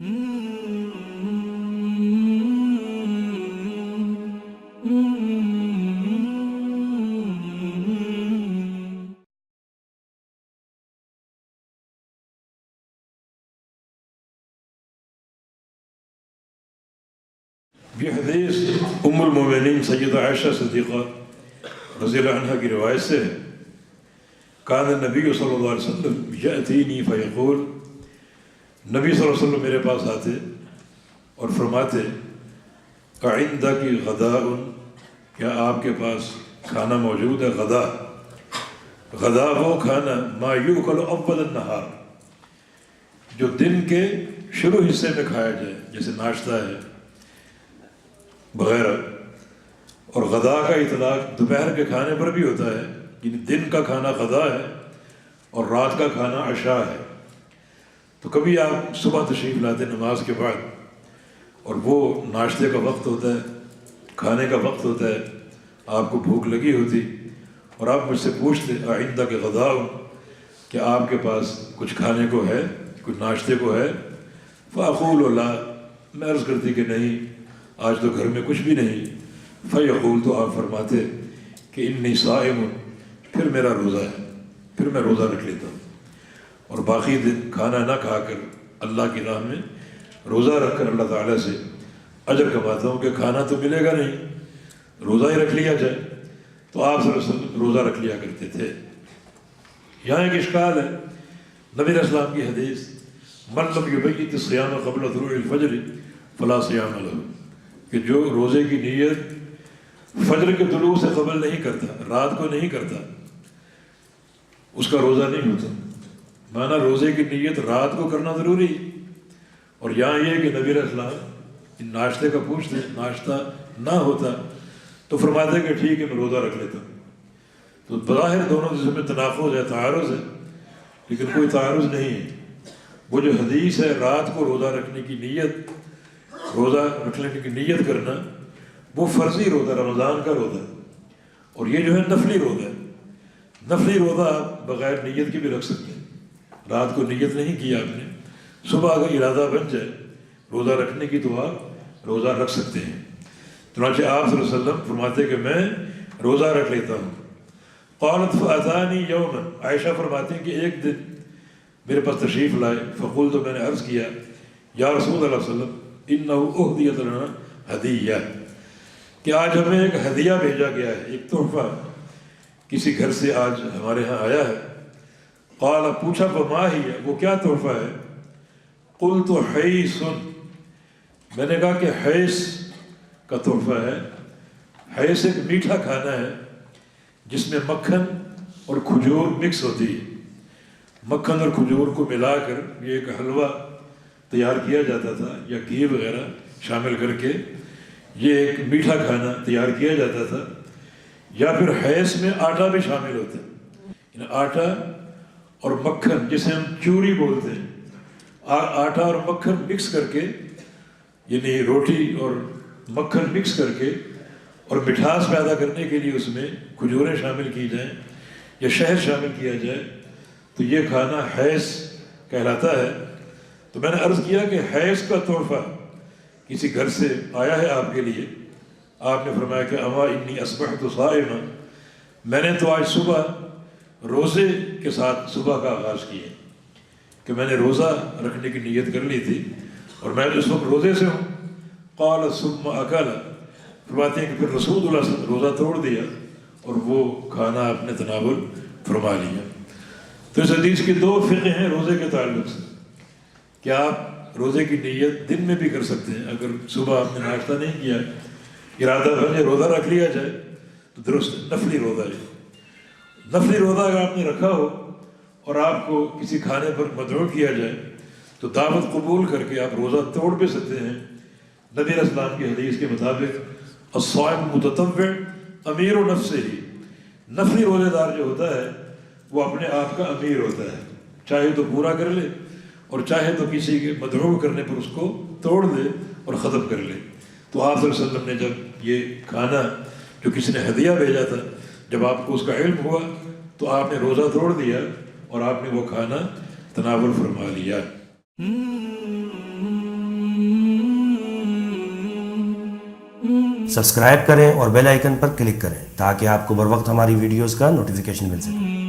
یہ حدیث ام المومنین سیدہ عائشہ صدیقہ رضی اللہ عنہ کی روایت سے ہے، کان النبی صلی اللہ علیہ وسلم یأتینی فیقول، نبی صلی اللہ علیہ وسلم میرے پاس آتے اور فرماتے اعندک غداء، کیا آپ کے پاس کھانا موجود ہے؟ غدا وہ کھانا ما یؤکل اول النہار، جو دن کے شروع حصے میں کھایا جائے، جیسے ناشتہ ہے وغیرہ۔ اور غدا کا اطلاق دوپہر کے کھانے پر بھی ہوتا ہے، یعنی دن کا کھانا غدا ہے اور رات کا کھانا عشاء ہے۔ تو کبھی آپ صبح تشریف لاتے نماز کے بعد، اور وہ ناشتے کا وقت ہوتا ہے، کھانے کا وقت ہوتا ہے، آپ کو بھوک لگی ہوتی اور آپ مجھ سے پوچھتے عندک غداء، کہ آپ کے پاس کچھ کھانے کو ہے، کچھ ناشتے کو ہے؟ فاقول لا، میں عرض کرتی کہ نہیں، آج تو گھر میں کچھ بھی نہیں۔ فیقول، تو آپ فرماتے کہ انی صائم، پھر میرا روزہ ہے، پھر میں روزہ رکھ لیتا ہوں، اور باقی دن کھانا نہ کھا کر اللہ کی راہ میں روزہ رکھ کر اللہ تعالیٰ سے اجر کماتا ہوں، کہ کھانا تو ملے گا نہیں، روزہ ہی رکھ لیا جائے۔ تو آپ صلی اللہ علیہ وسلم روزہ رکھ لیا کرتے تھے۔ یہاں ایک اشکال ہے، نبی علیہ السلام کی حدیث من لم یبیت الصیام قبل طلوع الفجر فلا صیام لہ، کہ جو روزے کی نیت فجر کے طلوع سے قبل نہیں کرتا، رات کو نہیں کرتا، اس کا روزہ نہیں ہوتا۔ مانا روزے کی نیت رات کو کرنا ضروری، اور یہاں یہ کہ نبی علیہ السلام ناشتے کا پوچھتے، ناشتہ نہ ہوتا تو فرماتے کہ ٹھیک ہے میں روزہ رکھ لیتا ہوں۔ تو بظاہر دونوں جس میں تناقض ہے، تعارض ہے، لیکن کوئی تعارض نہیں ہے۔ وہ جو حدیث ہے رات کو روزہ رکھنے کی نیت، روزہ رکھنے کی نیت کرنا، وہ فرضی روزہ، رمضان کا روزہ، اور یہ جو ہے نفلی روزہ ہے۔ نفلی روزہ آپ بغیر نیت کے بھی رکھ سکتے ہیں، رات کو نیت نہیں کی آپ نے، صبح اگر ارادہ بن جائے روزہ رکھنے کی تو آپ روزہ رکھ سکتے ہیں۔ چنانچہ آپ صلی اللہ علیہ وسلم فرماتے کہ میں روزہ رکھ لیتا ہوں۔ قالت فاتانی یوما، عائشہ فرماتی ہیں کہ ایک دن میرے پاس تشریف لائے، فقلت، تو میں نے عرض کیا یا رسول اللہ صلی اللہ علیہ وسلم انہ اہدیت لنا ہدیہ، کہ آج ہمیں ایک ہدیہ بھیجا گیا ہے، ایک تحفہ کسی گھر سے آج ہمارے ہاں آیا ہے۔ قال، پوچھا فما ہی، وہ کیا تحفہ ہے؟ قلت حیث، میں نے کہا کہ حیث کا تحفہ ہے۔ حیث ایک میٹھا کھانا ہے جس میں مکھن اور کھجور مکس ہوتی ہے، مکھن اور کھجور کو ملا کر یہ ایک حلوہ تیار کیا جاتا تھا، یا گھی وغیرہ شامل کر کے یہ ایک میٹھا کھانا تیار کیا جاتا تھا۔ یا پھر حیث میں آٹا بھی شامل ہوتا ہے، یعنی آٹا اور مکھن جسے ہم چوری بولتے ہیں، آٹا اور مکھن مکس کر کے، یعنی روٹی اور مکھن مکس کر کے، اور مٹھاس پیدا کرنے کے لیے اس میں کھجوریں شامل کی جائیں یا شہد شامل کیا جائے، تو یہ کھانا حیث کہلاتا ہے۔ تو میں نے عرض کیا کہ حیث کا تحفہ کسی گھر سے آیا ہے آپ کے لیے۔ آپ نے فرمایا کہ اما انی اصبحت صائما، میں نے تو آج صبح روزے کے ساتھ صبح کا آغاز کیا، کہ میں نے روزہ رکھنے کی نیت کر لی تھی اور میں اس وقت روزے سے ہوں۔ قال ثم اکل، فرماتے ہیں کہ پھر رسول اللہ صلی اللہ علیہ وسلم روزہ توڑ دیا اور وہ کھانا آپ نے تناول فرما لیا۔ تو اس حدیث کی دو فقہ ہیں روزے کے تعلق سے، کہ آپ روزے کی نیت دن میں بھی کر سکتے ہیں، اگر صبح آپ نے ناشتہ نہیں کیا، ارادہ بنے روزہ رکھ لیا جائے تو درست نفلی روزہ ہے۔ نفلی روزہ اگر آپ نے رکھا ہو اور آپ کو کسی کھانے پر مدعو کیا جائے تو دعوت قبول کر کے آپ روزہ توڑ بھی سکتے ہیں۔ نبی علیہ السلام کی حدیث کے مطابق الصائم متطوع امیر نفسہ ہی، نفلی روزے دار جو ہوتا ہے وہ اپنے آپ کا امیر ہوتا ہے، چاہے تو پورا کر لے اور چاہے تو کسی کے مدعو کرنے پر اس کو توڑ دے اور ختم کر لے۔ تو آپ صلی اللہ علیہ وسلم نے جب یہ کھانا جو کسی نے ہدیہ بھیجا تھا، جب آپ کو اس کا علم ہوا تو آپ نے روزہ توڑ دیا اور آپ نے وہ کھانا تناول فرما لیا۔ سبسکرائب کریں اور بیل آئیکن پر کلک کریں تاکہ آپ کو بر وقت ہماری ویڈیوز کا نوٹیفیکیشن مل سکے.